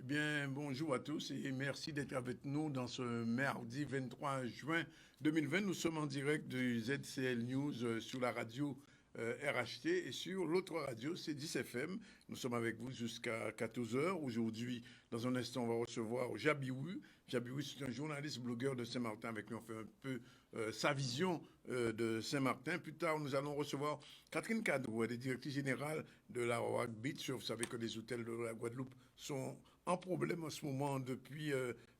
Bien, bonjour à tous et merci d'être avec nous dans ce mardi 23 juin 2020. Nous sommes en direct du ZCL News sur la radio RHT et sur l'autre radio, c'est 10 FM. Nous sommes avec vous jusqu'à 14 heures. Aujourd'hui, dans un instant, on va recevoir Jabiou. Jabiou, c'est un journaliste blogueur de Saint-Martin. Avec lui, on fait un peu sa vision de Saint-Martin. Plus tard, nous allons recevoir Catherine Cadrou, elle est directrice générale de la Rock Beach. Vous savez que les hôtels de la Guadeloupe sont en problème en ce moment depuis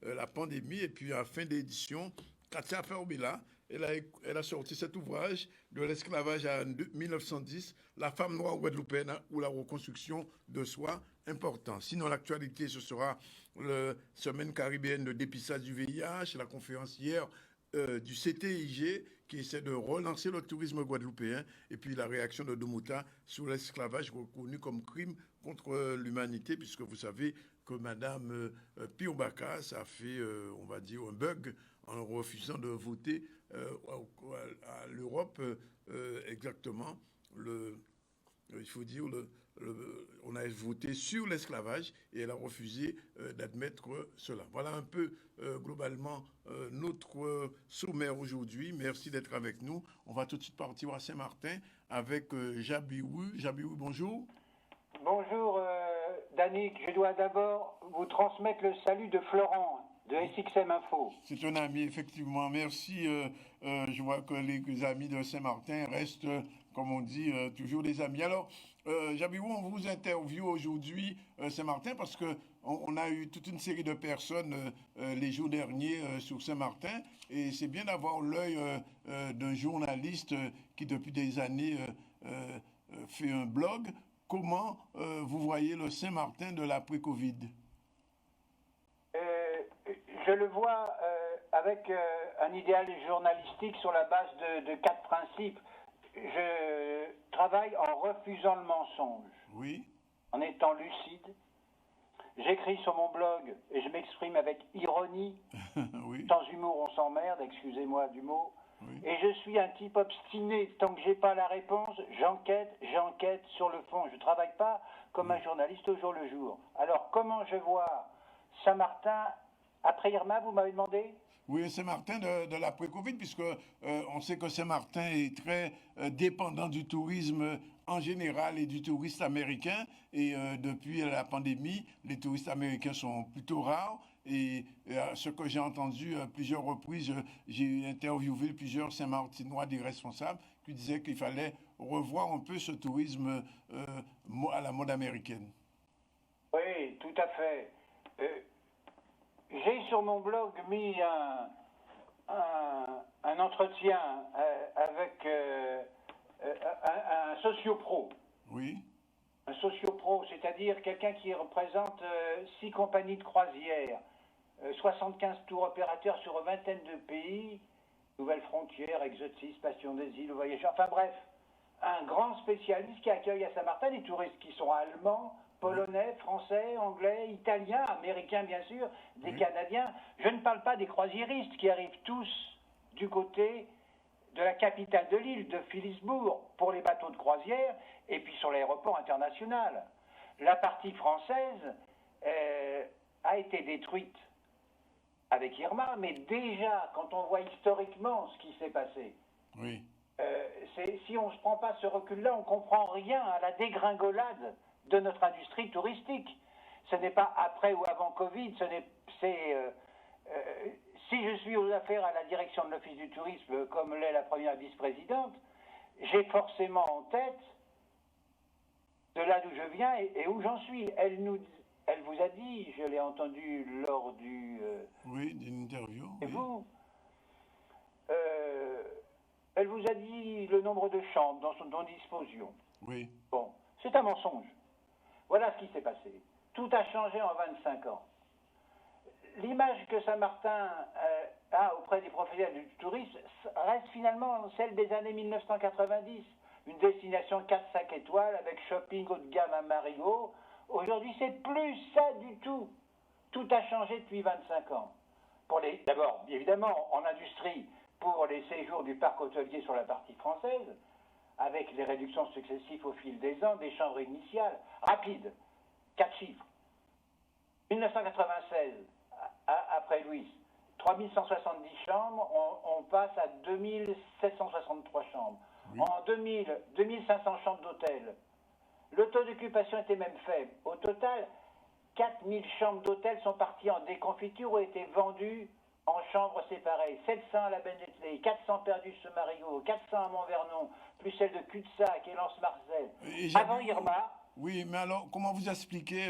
la pandémie. Et puis, en fin d'édition, Katia Ferbila, elle a sorti cet ouvrage de l'esclavage à 1910, la femme noire guadeloupéenne ou la reconstruction de soi important. Sinon, l'actualité, ce sera la semaine caribéenne de dépistage du VIH, la conférence hier du CTIG qui essaie de relancer le tourisme guadeloupéen et puis la réaction de Domota sur l'esclavage reconnu comme crime contre l'humanité, puisque vous savez que Madame Pio Bacas a fait, on va dire, un bug en refusant de voter à l'Europe exactement il faut dire, on a voté sur l'esclavage et elle a refusé d'admettre cela. Voilà un peu globalement notre sommaire aujourd'hui. Merci d'être avec nous. On va tout de suite partir à Saint-Martin avec Jabiou. Jabiou, bonjour. Bonjour Danick, je dois d'abord vous transmettre le salut de Florent de SXM Info. C'est un ami, effectivement. Merci. Je vois que les amis de Saint-Martin restent, comme on dit, toujours des amis. Alors, Jabiou, on vous interviewe aujourd'hui, Saint-Martin, parce qu'on a eu toute une série de personnes les jours derniers sur Saint-Martin, et c'est bien d'avoir l'œil d'un journaliste qui, depuis des années, fait un blog. Comment vous voyez le Saint-Martin de l'après-Covid? Je le vois avec un idéal journalistique sur la base de 4 principes. Je travaille en refusant le mensonge, oui, en étant lucide. J'écris sur mon blog et je m'exprime avec ironie. oui. Sans humour, on s'emmerde, excusez-moi du mot. Oui. Et je suis un type obstiné. Tant que j'ai pas la réponse, j'enquête sur le fond. Je travaille pas comme un journaliste au jour le jour. Alors, comment je vois Saint-Martin après Irma, vous m'avez demandé? Oui, Saint-Martin de l'après-Covid, puisque on sait que Saint-Martin est très dépendant du tourisme en général et du touriste américain. Et depuis la pandémie, les touristes américains sont plutôt rares. Et ce que j'ai entendu à plusieurs reprises, j'ai interviewé plusieurs Saint-Martinois des responsables qui disaient qu'il fallait revoir un peu ce tourisme à la mode américaine. Oui, tout à fait. J'ai sur mon blog mis un entretien avec un sociopro. Oui. Un sociopro, c'est-à-dire quelqu'un qui représente 6 compagnies de croisière, 75 tours opérateurs sur une vingtaine de pays, Nouvelles Frontières, Exotis, Passion des îles, Voyageurs, enfin bref, un grand spécialiste qui accueille à Saint-Martin des touristes qui sont allemands, polonais, français, anglais, italiens, américains bien sûr, des Canadiens. Je ne parle pas des croisiéristes qui arrivent tous du côté de la capitale de l'île, de Philipsbourg, pour les bateaux de croisière, et puis sur l'aéroport international. La partie française a été détruite avec Irma, mais déjà, quand on voit historiquement ce qui s'est passé, oui. Si on ne se prend pas ce recul-là, on ne comprend rien à la dégringolade de notre industrie touristique. Ce n'est pas après ou avant Covid, si je suis aux affaires à la direction de l'Office du tourisme, comme l'est la première vice-présidente, j'ai forcément en tête de là d'où je viens et où j'en suis. Elle vous a dit, je l'ai entendu lors du... oui, d'une interview. Et vous elle vous a dit le nombre de chambres dont disposions. Oui. Bon, c'est un mensonge. Voilà ce qui s'est passé. Tout a changé en 25 ans. L'image que Saint-Martin a auprès des professionnels du tourisme reste finalement celle des années 1990. Une destination 4-5 étoiles avec shopping haut de gamme à Marigot. Aujourd'hui, c'est plus ça du tout. Tout a changé depuis 25 ans. D'abord, évidemment, en industrie, pour les séjours du parc hôtelier sur la partie française, avec les réductions successives au fil des ans, des chambres initiales, rapides, 4 chiffres. 1996, après Louis, 3170 chambres, on passe à 2763 chambres. Oui. En 2000, 2500 chambres d'hôtel. Le taux d'occupation était même faible. Au total, 4000 chambres d'hôtel sont parties en déconfiture ou étaient vendues en chambres séparées. 700 à la Bennetley, 400 perdus ce Marigot, 400 à Montvernon, plus celle de Cul-de-Sac et Lens-Marseille. Avant Irma... Oui, mais alors, comment vous expliquez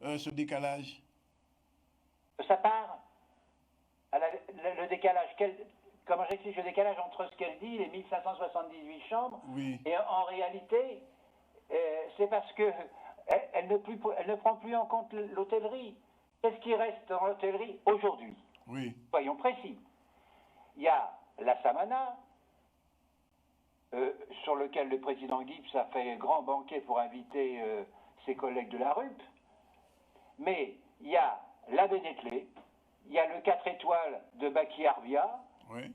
ce décalage? Ça part le décalage. Comment j'explique le décalage entre ce qu'elle dit, les 1578 chambres, oui. et en réalité, c'est parce que elle ne prend plus en compte l'hôtellerie. Qu'est-ce qui reste dans l'hôtellerie aujourd'hui? Oui. Soyons précis. Il y a la Samana, sur lequel le président Gibbs a fait grand banquet pour inviter ses collègues de la RUP. Mais il y a la Bennetley, il y a le 4 étoiles de Baki Arvia, oui.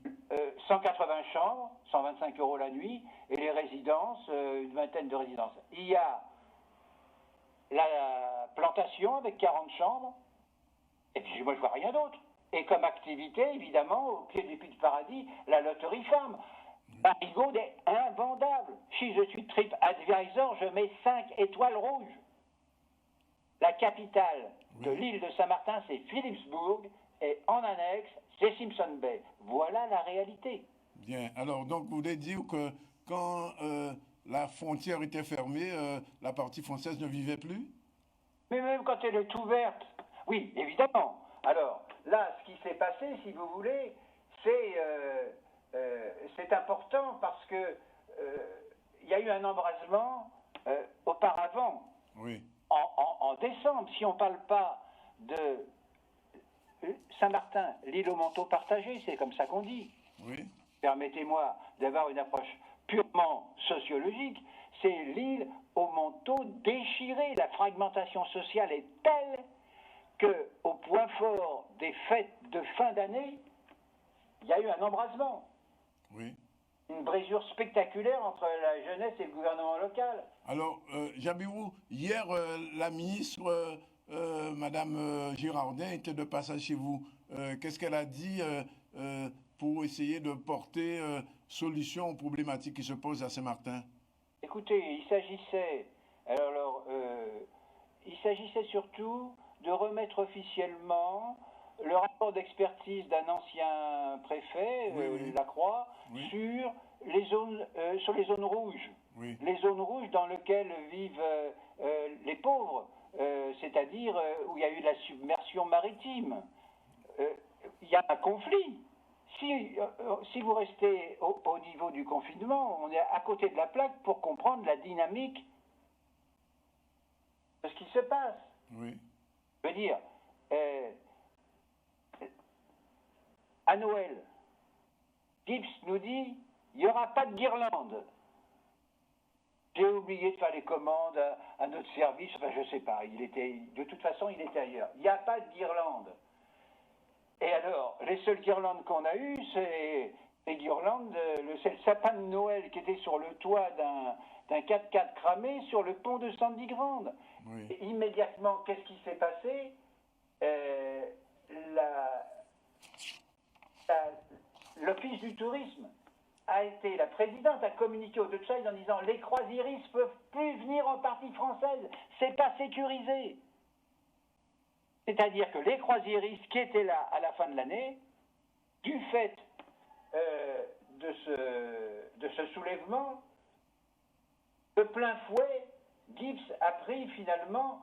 180 chambres, 125 € la nuit, et les résidences, une vingtaine de résidences. Il y a la plantation avec 40 chambres, et puis moi je vois rien d'autre. Et comme activité, évidemment, au pied du Puy de Paradis, la loterie farm. Marigot est invendable. Si je suis Trip Advisor, je mets 5 étoiles rouges. La capitale de l'île de Saint-Martin, c'est Philipsburg, et en annexe, c'est Simpson Bay. Voilà la réalité. Bien. Alors, donc, vous voulez dire que quand la frontière était fermée, la partie française ne vivait plus? Mais même quand elle est ouverte, oui, évidemment. Alors, là, ce qui s'est passé, si vous voulez, c'est important parce que il y a eu un embrasement auparavant, oui. en décembre. Si on ne parle pas de Saint-Martin, l'île au manteau partagé, c'est comme ça qu'on dit. Oui. Permettez-moi d'avoir une approche purement sociologique, c'est l'île au manteau déchiré. La fragmentation sociale est telle qu'au point fort des fêtes de fin d'année, il y a eu un embrasement. Oui. Une brisure spectaculaire entre la jeunesse et le gouvernement local. Alors, Jabirou, hier, la ministre, Madame Girardin, était de passage chez vous. Qu'est-ce qu'elle a dit pour essayer de porter solution aux problématiques qui se posent à Saint-Martin? Écoutez, il s'agissait surtout de remettre officiellement le rapport d'expertise d'un ancien préfet, Lacroix, oui. sur les zones rouges. Oui. Les zones rouges dans lesquelles vivent les pauvres, c'est-à-dire où il y a eu la submersion maritime. Il y a un conflit. Si vous restez au niveau du confinement, on est à côté de la plaque pour comprendre la dynamique de ce qui se passe. Oui. Je veux dire, à Noël, Gibbs nous dit il n'y aura pas de guirlande. J'ai oublié de faire les commandes à notre service, enfin je ne sais pas, de toute façon il était ailleurs. Il n'y a pas de guirlande. Et alors, les seules guirlandes qu'on a eues, c'est les guirlandes, c'est le sapin de Noël qui était sur le toit d'un 4x4 cramé sur le pont de Sandy Grande. Oui. Et immédiatement, qu'est-ce qui s'est passé? L'Office du tourisme la présidente a communiqué au Deutsche en disant les croisiéristes ne peuvent plus venir en partie française, c'est pas sécurisé. C'est-à-dire que les croisiéristes qui étaient là à la fin de l'année, du fait de ce soulèvement, de plein fouet, Gibbs a pris finalement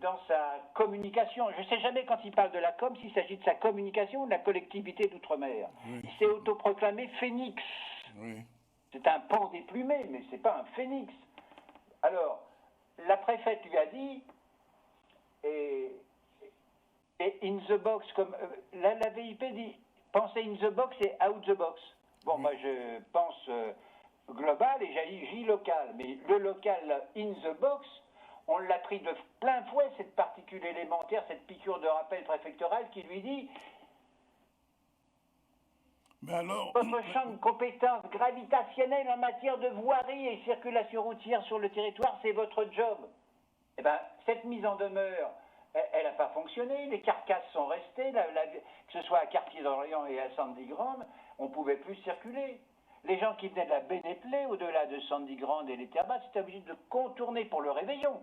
dans sa communication. Je ne sais jamais quand il parle de la com s'il s'agit de sa communication ou de la collectivité d'outre-mer. Oui. Il s'est autoproclamé phénix. Oui. C'est un pan déplumé, mais ce n'est pas un phénix. Alors, la préfète lui a dit, et in the box, comme la VIP dit, pensez in the box et out the box. Bon, moi je pense global et j'agis local, mais le local in the box, on l'a pris de plein fouet, cette particule élémentaire, cette piqûre de rappel préfectoral qui lui dit mais alors, votre champ de compétences gravitationnelles en matière de voirie et circulation routière sur le territoire, c'est votre job. Eh bien, cette mise en demeure elle n'a pas fonctionné. Les carcasses sont restées, que ce soit à Quartier d'Orléans et à Sandy Grande, on ne pouvait plus circuler. Les gens qui venaient de la Bénéplé, au-delà de Sandy Grande et les terres basses, étaient obligés de contourner pour le réveillon.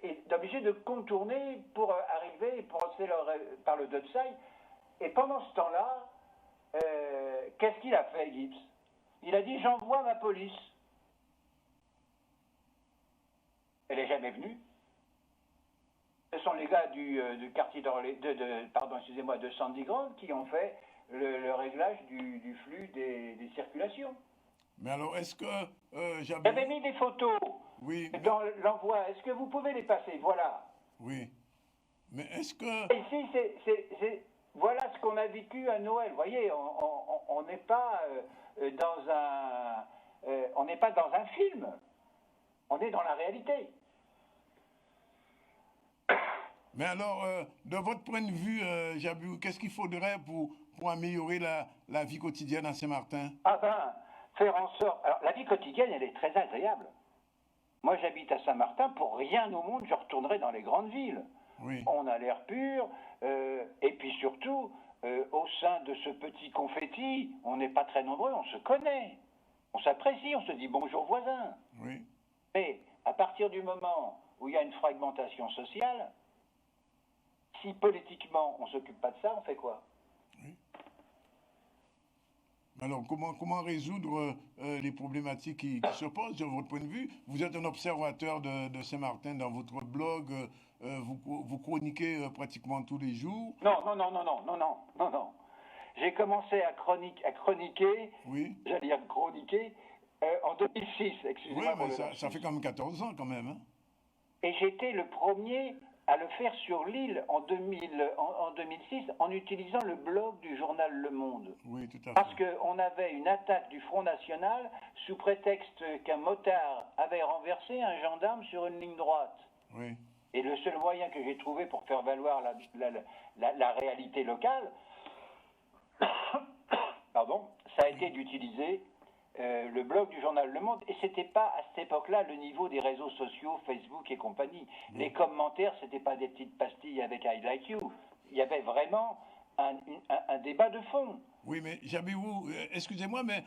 Et obligés de contourner pour arriver, pour passer par le Dotside. Et pendant ce temps-là, qu'est-ce qu'il a fait, Gibbs? Il a dit, j'envoie ma police. Elle n'est jamais venue. Ce sont les gars du quartier de Sandy Grande qui ont fait le réglage du flux des circulations. Mais alors, est-ce que J'avais mis des photos dans l'envoi. Est-ce que vous pouvez les passer? Voilà. Oui. Mais est-ce que... Ici, voilà ce qu'on a vécu à Noël. Vous voyez, on n'est pas on n'est pas dans un film. On est dans la réalité. Mais alors, de votre point de vue, Jabou, qu'est-ce qu'il faudrait pour améliorer la vie quotidienne à Saint-Martin? Ah ben, faire en sorte... Alors, la vie quotidienne, elle est très agréable. Moi, j'habite à Saint-Martin. Pour rien au monde, je retournerai dans les grandes villes. Oui. On a l'air pur. Et puis surtout, au sein de ce petit confetti, on n'est pas très nombreux, on se connaît. On s'apprécie, on se dit bonjour voisin. Oui. Mais à partir du moment où il y a une fragmentation sociale, si politiquement on ne s'occupe pas de ça, on fait quoi? Oui. Alors, comment résoudre les problématiques qui se posent de votre point de vue? Vous êtes un observateur de Saint-Martin dans votre blog, vous chroniquez pratiquement tous les jours. Non. J'ai commencé à chroniquer, Oui. j'allais dire chroniquer, en 2006, excusez-moi. Oui, mais ça fait quand même 14 ans quand même. Hein? Et j'étais le premier à le faire sur l'île en 2006 en utilisant le blog du journal Le Monde. Oui, tout à fait. Parce qu'on avait une attaque du Front National sous prétexte qu'un motard avait renversé un gendarme sur une ligne droite. Oui. Et le seul moyen que j'ai trouvé pour faire valoir la réalité locale, ça a été d'utiliser le blog du journal Le Monde, et c'était pas à cette époque-là le niveau des réseaux sociaux, Facebook et compagnie. Oui. Les commentaires, c'était pas des petites pastilles avec I like you. Il y avait vraiment un débat de fond. Oui, mais Jabou, excusez-moi, mais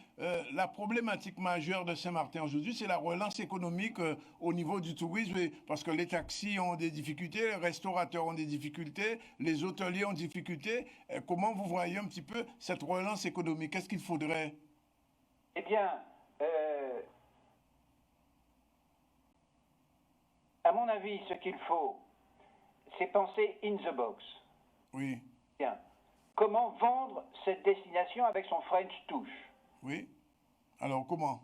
la problématique majeure de Saint-Martin aujourd'hui, c'est la relance économique au niveau du tourisme, parce que les taxis ont des difficultés, les restaurateurs ont des difficultés, les hôteliers ont des difficultés. Comment vous voyez un petit peu cette relance économique? Qu'est-ce qu'il faudrait? Eh bien, à mon avis, ce qu'il faut, c'est penser in the box. Oui. Bien. Comment vendre cette destination avec son French touch? Oui. Alors, comment?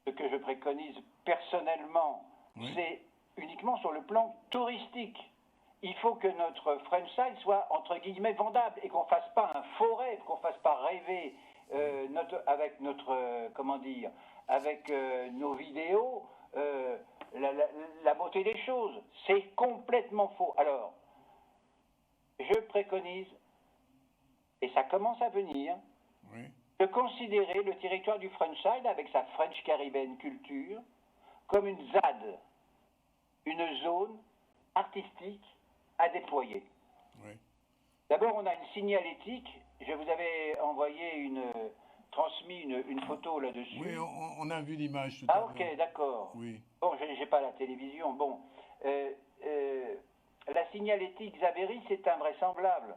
Ce que je préconise personnellement, oui, c'est uniquement sur le plan touristique. Il faut que notre French side soit, entre guillemets, vendable et qu'on ne fasse pas un faux rêve, qu'on ne fasse pas rêver avec nos vidéos, la beauté des choses. C'est complètement faux. Alors, je préconise, et ça commence à venir, oui, de considérer le territoire du Frenchside, avec sa French Caribbean culture, comme une ZAD, une zone artistique à déployer. Oui. D'abord, on a une signalétique. Je vous avais transmis une photo là-dessus. Oui, on a vu l'image tout à l'heure. Ah, ok, d'accord. Oui. Bon, je n'ai pas la télévision. Bon, la signalétique Xavéry, c'est invraisemblable.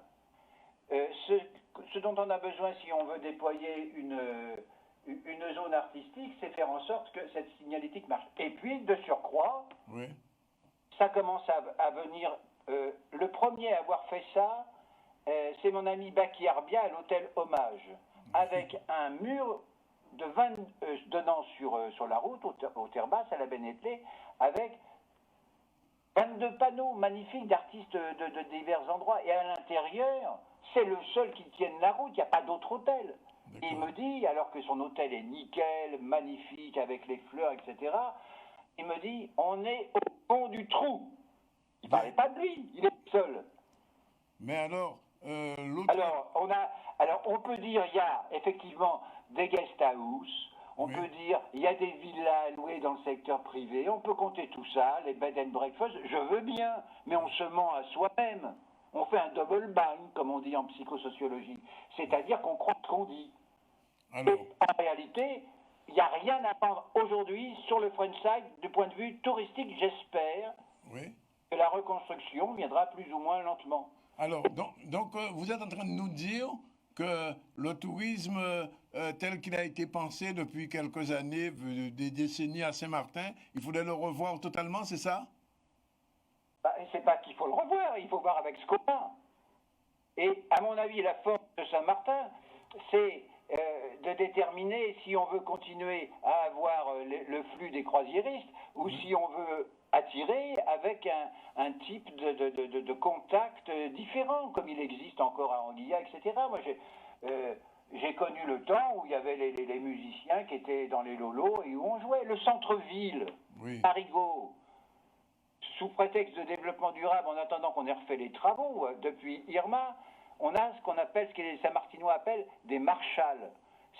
Ce dont on a besoin si on veut déployer une zone artistique, c'est faire en sorte que cette signalétique marche. Et puis, de surcroît, oui, ça commence à venir. Le premier à avoir fait ça, c'est mon ami Baki Arbia à l'hôtel Hommage, avec un mur donnant sur la route, aux terres basses, à la Bénétlé, avec 22 panneaux magnifiques d'artistes de divers endroits. Et à l'intérieur, c'est le seul qui tienne la route, il n'y a pas d'autre hôtel. Et il me dit, alors que son hôtel est nickel, magnifique, avec les fleurs, etc., il me dit, on est au fond du trou. Il ne parlait pas de lui, il est seul. Mais alors, l'autre... Alors, on peut dire, il y a effectivement des guest house, On peut dire, il y a des villas louées dans le secteur privé, on peut compter tout ça, les bed and breakfast, je veux bien, mais on se ment à soi-même. On fait un double bind, comme on dit en psychosociologie. C'est-à-dire qu'on croit ce qu'on dit. Alors, Et en réalité, il n'y a rien à prendre aujourd'hui sur le Frenchside du point de vue touristique, j'espère oui. que la reconstruction viendra plus ou moins lentement. Alors, vous êtes en train de nous dire que le tourisme tel qu'il a été pensé depuis quelques années, des décennies à Saint-Martin, il faudrait le revoir totalement, c'est ça? C'est pas qu'il faut le revoir, il faut voir avec ce qu'on a. Et à mon avis, la force de Saint-Martin, c'est de déterminer si on veut continuer à avoir le flux des croisiéristes ou si on veut attirer avec un type de contact différent, comme il existe encore à Anguilla, etc. Moi, j'ai connu le temps où il y avait les musiciens qui étaient dans les lolos et où on jouait. Le centre-ville, Parigot, sous prétexte de développement durable, en attendant qu'on ait refait les travaux depuis Irma, on a ce qu'on appelle, ce que les Saint-Martinois appellent des marshals,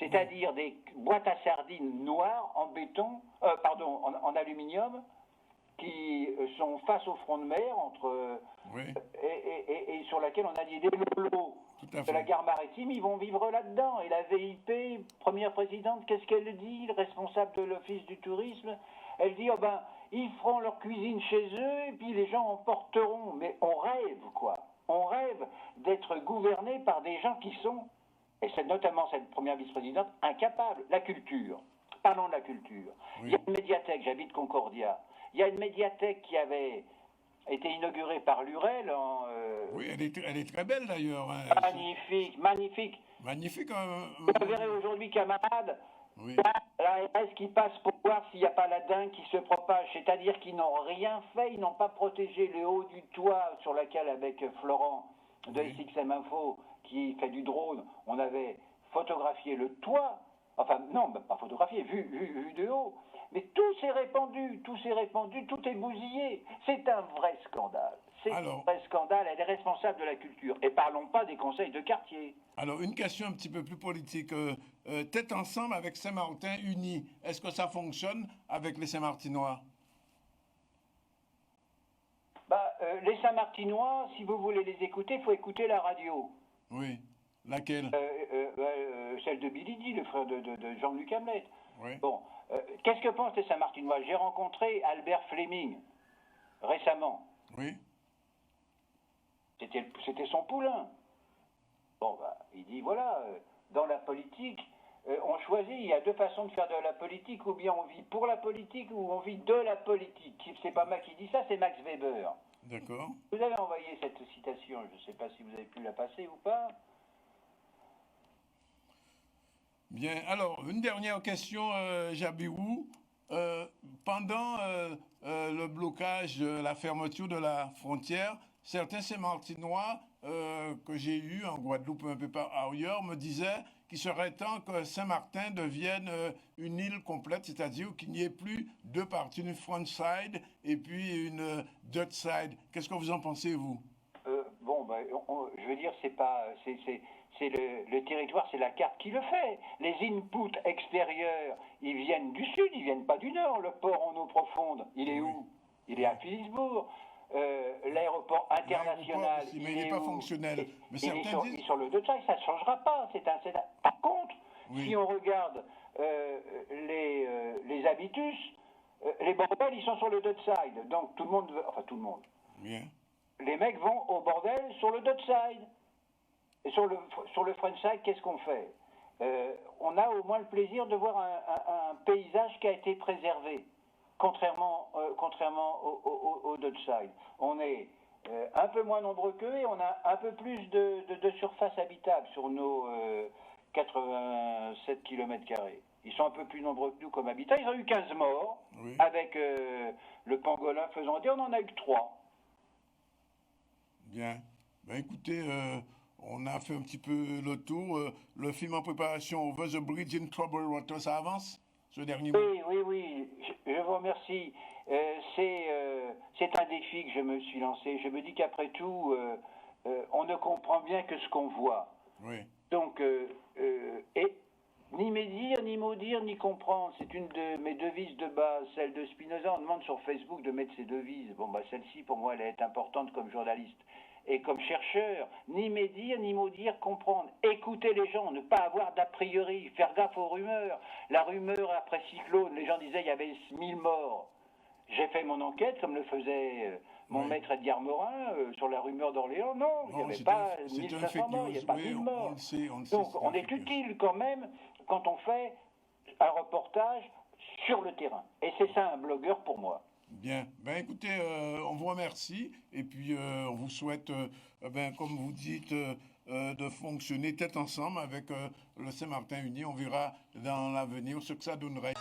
c'est-à-dire des boîtes à sardines noires en béton, en aluminium, qui sont face au front de mer et sur laquelle on a dit des lolos de la gare maritime, ils vont vivre là-dedans. Et la VIP, première présidente, qu'est-ce qu'elle dit, le responsable de l'office du tourisme? Elle dit, ils feront leur cuisine chez eux et puis les gens en porteront. Mais on rêve, quoi. On rêve d'être gouverné par des gens qui sont, et c'est notamment cette première vice-présidente, incapables. La culture. Parlons de la culture. Oui. Il y a une médiathèque, j'habite Concordia. Il y a une médiathèque qui avait été inaugurée par Lurel oui, elle est très belle d'ailleurs. Hein. Magnifique, magnifique. Magnifique. Vous verrez aujourd'hui, camarades, la RS qui passe pour voir s'il n'y a pas la dingue qui se propage. C'est-à-dire qu'ils n'ont rien fait, ils n'ont pas protégé le haut du toit sur lequel, avec Florent de SXM Info, qui fait du drone, on avait photographié le toit. Enfin, non, pas photographié, vu de haut. Mais tout s'est répandu, tout est bousillé. C'est un vrai scandale. Un vrai scandale, elle est responsable de la culture. Et parlons pas des conseils de quartier. Alors, une question un petit peu plus politique. Tête ensemble avec Saint-Martin unis, est-ce que ça fonctionne avec les Saint-Martinois? Les Saint-Martinois, si vous voulez les écouter, il faut écouter la radio. Oui. Laquelle? Celle de Billy D, le frère de Jean-Luc Hamlet. Oui. Bon, qu'est-ce que pensent les Saint-Martinois? J'ai rencontré Albert Fleming récemment. Oui. C'était son poulain. Bon, il dit, voilà, dans la politique, on choisit, il y a deux façons de faire de la politique, ou bien on vit pour la politique, ou on vit de la politique. C'est pas moi qui dis ça, c'est Max Weber. D'accord. Vous avez envoyé cette citation, je ne sais pas si vous avez pu la passer ou pas. Bien, alors, une dernière question, Jabirou. Pendant le blocage de la fermeture de la frontière, certains Saint-Martinois que j'ai eus en Guadeloupe un peu par ailleurs me disaient qu'il serait temps que Saint-Martin devienne une île complète, c'est-à-dire qu'il n'y ait plus deux parties, une front side et puis une Dutch side. Qu'est-ce que vous en pensez, vous? Je veux dire, c'est le territoire, c'est la carte qui le fait. Les inputs extérieurs, ils viennent du sud, ils viennent pas du nord. Le port en eau profonde, il est où? Il est à Philipsbourg. L'aéroport international, il n'est pas fonctionnel. Mais certains disent... sur le Dutch Side, ça ne changera pas. Par contre, si on regarde les habitus, les bordels, ils sont sur le Dutch Side. Donc tout le monde, tout le monde. Bien. Les mecs vont au bordel sur le Dutch Side. Et sur le French Side, qu'est-ce qu'on fait? On a au moins le plaisir de voir un paysage qui a été préservé, contrairement au Dutch Side. On est un peu moins nombreux qu'eux et on a un peu plus de surface habitable sur nos 87 km². Ils sont un peu plus nombreux que nous comme habitants. Ils ont eu 15 morts, avec le pangolin faisant dire, on en a eu que 3. Bien. Écoutez, on a fait un petit peu le tour. Le film en préparation, Over the Bridge in Troubled Water, ça avance, ce dernier mois? Oui. Je vous remercie. C'est un défi que je me suis lancé. Je me dis qu'après tout, on ne comprend bien que ce qu'on voit. Oui. Donc, Ni médire, ni maudire, ni comprendre. C'est une de mes devises de base, celle de Spinoza. On demande sur Facebook de mettre ses devises. Bon, bah, celle-ci, pour moi, elle est importante comme journaliste. Et comme chercheur, ni médire, ni maudire, comprendre. Écouter les gens, ne pas avoir d'a priori, faire gaffe aux rumeurs. La rumeur après cyclone, les gens disaient qu'il y avait 1000 morts. J'ai fait mon enquête, comme le faisait mon maître Edgar Morin, sur la rumeur d'Orléans. Non, il n'y avait pas 1500 morts, il n'y avait pas 1000 morts. Donc, on est utile quand même quand on fait un reportage sur le terrain. Et c'est ça un blogueur pour moi. Bien. Ben écoutez, on vous remercie et puis on vous souhaite, comme vous dites, de fonctionner tête ensemble avec le Saint-Martin Uni. On verra dans l'avenir ce que ça donnerait.